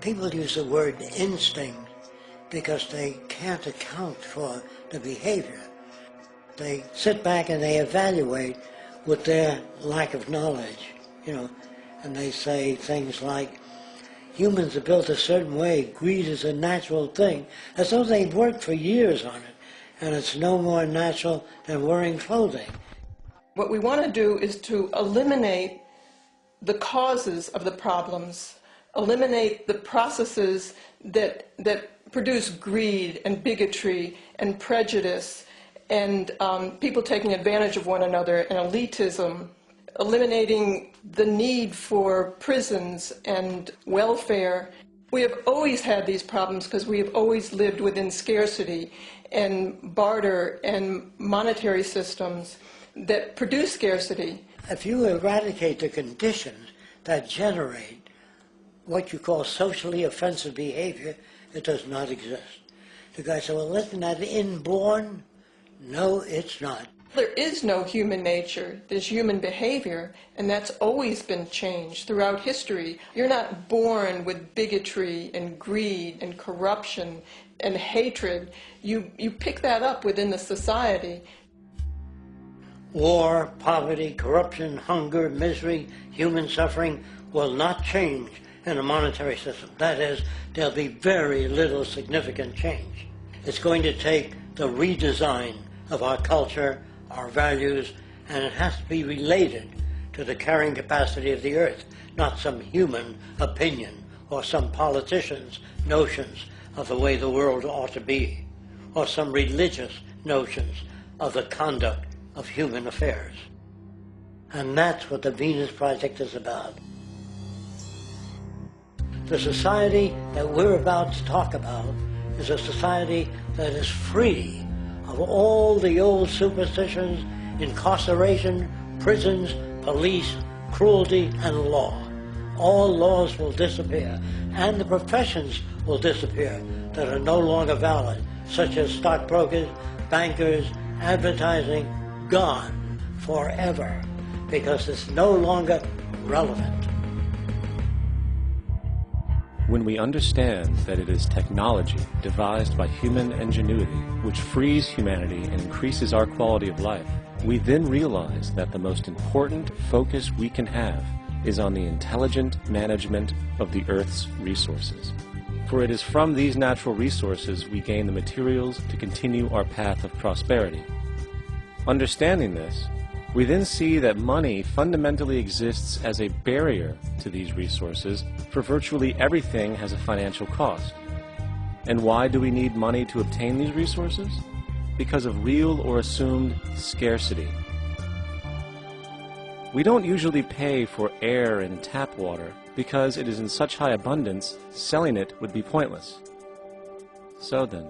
People use the word instinct because they can't account for the behavior. They sit back and they evaluate with their lack of knowledge, and they say things like, humans are built a certain way, greed is a natural thing, as though they've worked for years on it, and it's no more natural than wearing clothing. What we want to do is to eliminate the causes of the problems, eliminate the processes that produce greed and bigotry and prejudice and people taking advantage of one another and elitism, eliminating the need for prisons and welfare. We have always had these problems because we have always lived within scarcity and barter and monetary systems that produce scarcity. If you eradicate the conditions that generate what you call socially offensive behavior, it does not exist. The guy said, well, isn't that inborn? No, it's not. There is no human nature. There's human behavior, and that's always been changed throughout history. You're not born with bigotry and greed and corruption and hatred. You pick that up within the society. War, poverty, corruption, hunger, misery, human suffering will not change in a monetary system. That is, there'll be very little significant change. It's going to take the redesign of our culture, our values, and it has to be related to the carrying capacity of the earth, not some human opinion or some politician's notions of the way the world ought to be, or some religious notions of the conduct of human affairs. And that's what the Venus Project is about. The society that we're about to talk about is a society that is free of all the old superstitions, incarceration, prisons, police, cruelty, and law. All laws will disappear, and the professions will disappear that are no longer valid, such as stockbrokers, bankers, advertising, gone forever, because it's no longer relevant. When we understand that it is technology devised by human ingenuity which frees humanity and increases our quality of life, we then realize that the most important focus we can have is on the intelligent management of the Earth's resources. For it is from these natural resources we gain the materials to continue our path of prosperity. Understanding this, we then see that money fundamentally exists as a barrier to these resources, for virtually everything has a financial cost. And why do we need money to obtain these resources? Because of real or assumed scarcity. We don't usually pay for air and tap water because it is in such high abundance, selling it would be pointless. So then,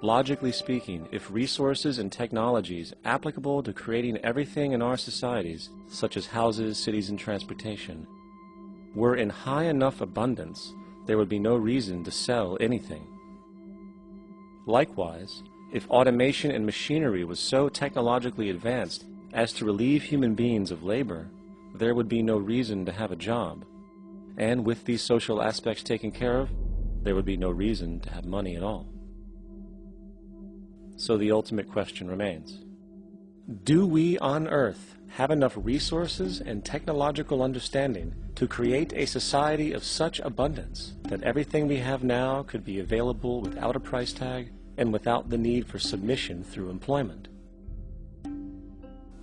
logically speaking, if resources and technologies applicable to creating everything in our societies, such as houses, cities, and transportation, were in high enough abundance, there would be no reason to sell anything. Likewise, if automation and machinery was so technologically advanced as to relieve human beings of labor, there would be no reason to have a job. And with these social aspects taken care of, there would be no reason to have money at all. So the ultimate question remains: do we on Earth have enough resources and technological understanding to create a society of such abundance that everything we have now could be available without a price tag and without the need for submission through employment?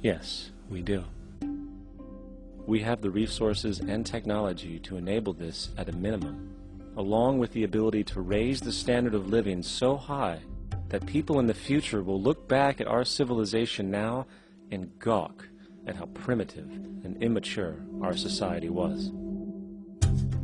Yes, we do. We have the resources and technology to enable this at a minimum, along with the ability to raise the standard of living so high that people in the future will look back at our civilization now and gawk at how primitive and immature our society was.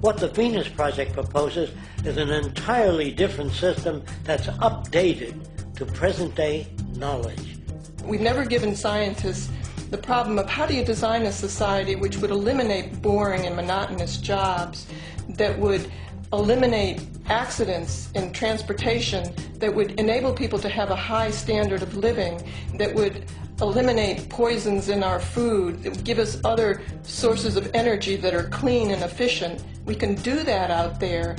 What the Venus Project proposes is an entirely different system that's updated to present-day knowledge. We've never given scientists the problem of how do you design a society which would eliminate boring and monotonous jobs, that would eliminate accidents in transportation, that would enable people to have a high standard of living, that would eliminate poisons in our food, that would give us other sources of energy that are clean and efficient. We can do that out there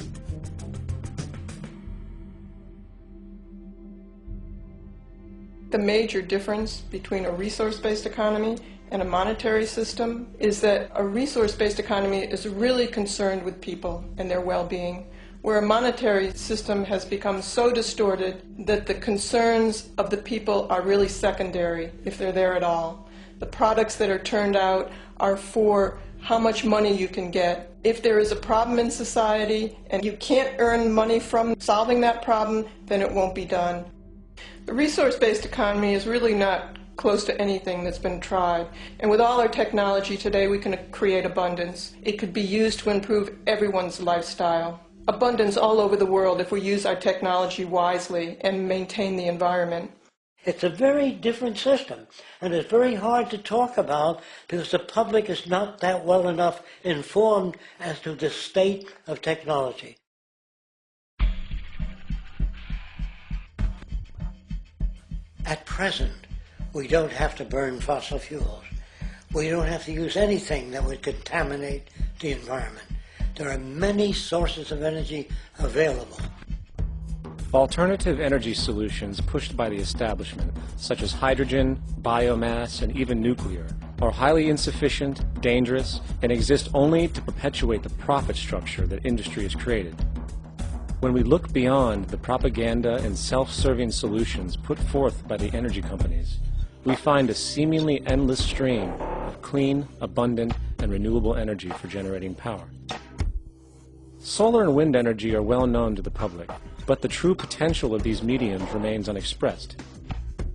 The major difference between a resource-based economy and a monetary system is that a resource-based economy is really concerned with people and their well-being, where a monetary system has become so distorted that the concerns of the people are really secondary, if they're there at all. The products that are turned out are for how much money you can get. If there is a problem in society and you can't earn money from solving that problem, then it won't be done. The resource-based economy is really not close to anything that's been tried. And with all our technology today, we can create abundance. It could be used to improve everyone's lifestyle. Abundance all over the world if we use our technology wisely and maintain the environment. It's a very different system, and it's very hard to talk about because the public is not that well enough informed as to the state of technology. At present, we don't have to burn fossil fuels. We don't have to use anything that would contaminate the environment. There are many sources of energy available. Alternative energy solutions pushed by the establishment, such as hydrogen, biomass, and even nuclear, are highly insufficient, dangerous, and exist only to perpetuate the profit structure that industry has created. When we look beyond the propaganda and self-serving solutions put forth by the energy companies, we find a seemingly endless stream of clean, abundant, and renewable energy for generating power. Solar and wind energy are well known to the public, but the true potential of these mediums remains unexpressed.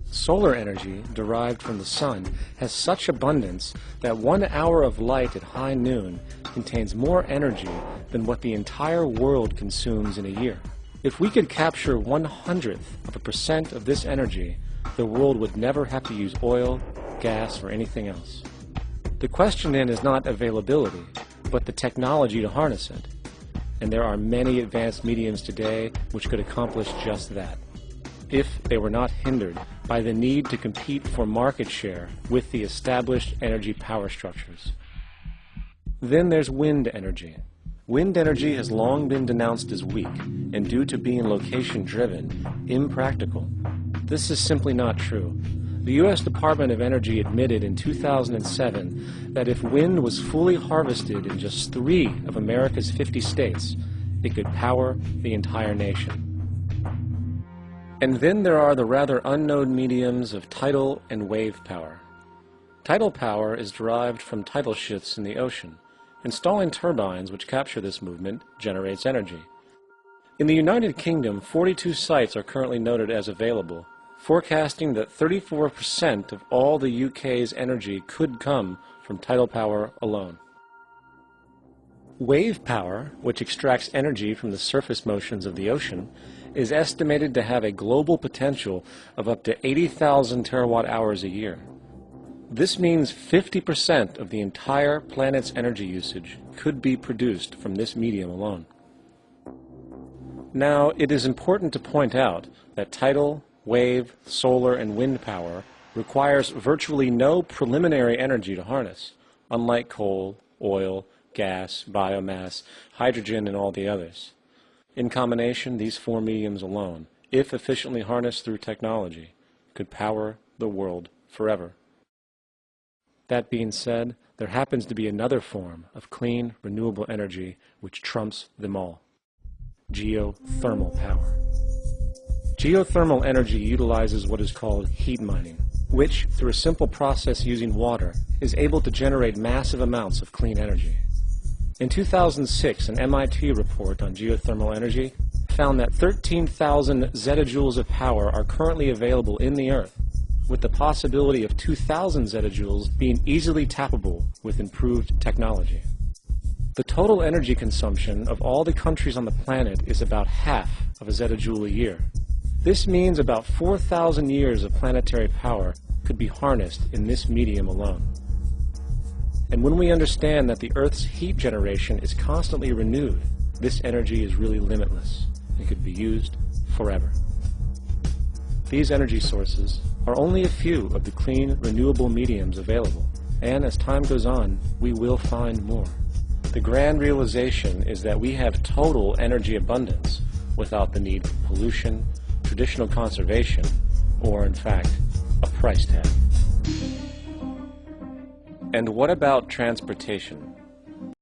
Solar energy, derived from the sun, has such abundance that 1 hour of light at high noon contains more energy than what the entire world consumes in a year. If we could capture 1/100% of this energy, the world would never have to use oil, gas, or anything else. The question then is not availability, but the technology to harness it. And there are many advanced mediums today which could accomplish just that, if they were not hindered by the need to compete for market share with the established energy power structures. Then there's wind energy. Wind energy has long been denounced as weak, and due to being location-driven, impractical. This is simply not true. The U.S. Department of Energy admitted in 2007 that if wind was fully harvested in just 3 of America's 50 states, it could power the entire nation. And then there are the rather unknown mediums of tidal and wave power. Tidal power is derived from tidal shifts in the ocean. Installing turbines which capture this movement generates energy. In the United Kingdom, 42 sites are currently noted as available, forecasting that 34% of all the UK's energy could come from tidal power alone. Wave power, which extracts energy from the surface motions of the ocean, is estimated to have a global potential of up to 80,000 terawatt-hours a year. This means 50% of the entire planet's energy usage could be produced from this medium alone. Now, it is important to point out that tidal, wave, solar, and wind power requires virtually no preliminary energy to harness, unlike coal, oil, gas, biomass, hydrogen, and all the others. In combination, these 4 mediums alone, if efficiently harnessed through technology, could power the world forever. That being said, there happens to be another form of clean, renewable energy which trumps them all: geothermal power. Geothermal energy utilizes what is called heat mining, which, through a simple process using water, is able to generate massive amounts of clean energy. In 2006, an MIT report on geothermal energy found that 13,000 zettajoules of power are currently available in the Earth, with the possibility of 2,000 zettajoules being easily tappable with improved technology. The total energy consumption of all the countries on the planet is about half of a zettajoule a year. This means about 4,000 years of planetary power could be harnessed in this medium alone. And when we understand that the Earth's heat generation is constantly renewed, this energy is really limitless. It could be used forever. These energy sources are only a few of the clean, renewable mediums available, and as time goes on, we will find more. The grand realization is that we have total energy abundance without the need for pollution, traditional conservation, or, in fact, a price tag. And what about transportation?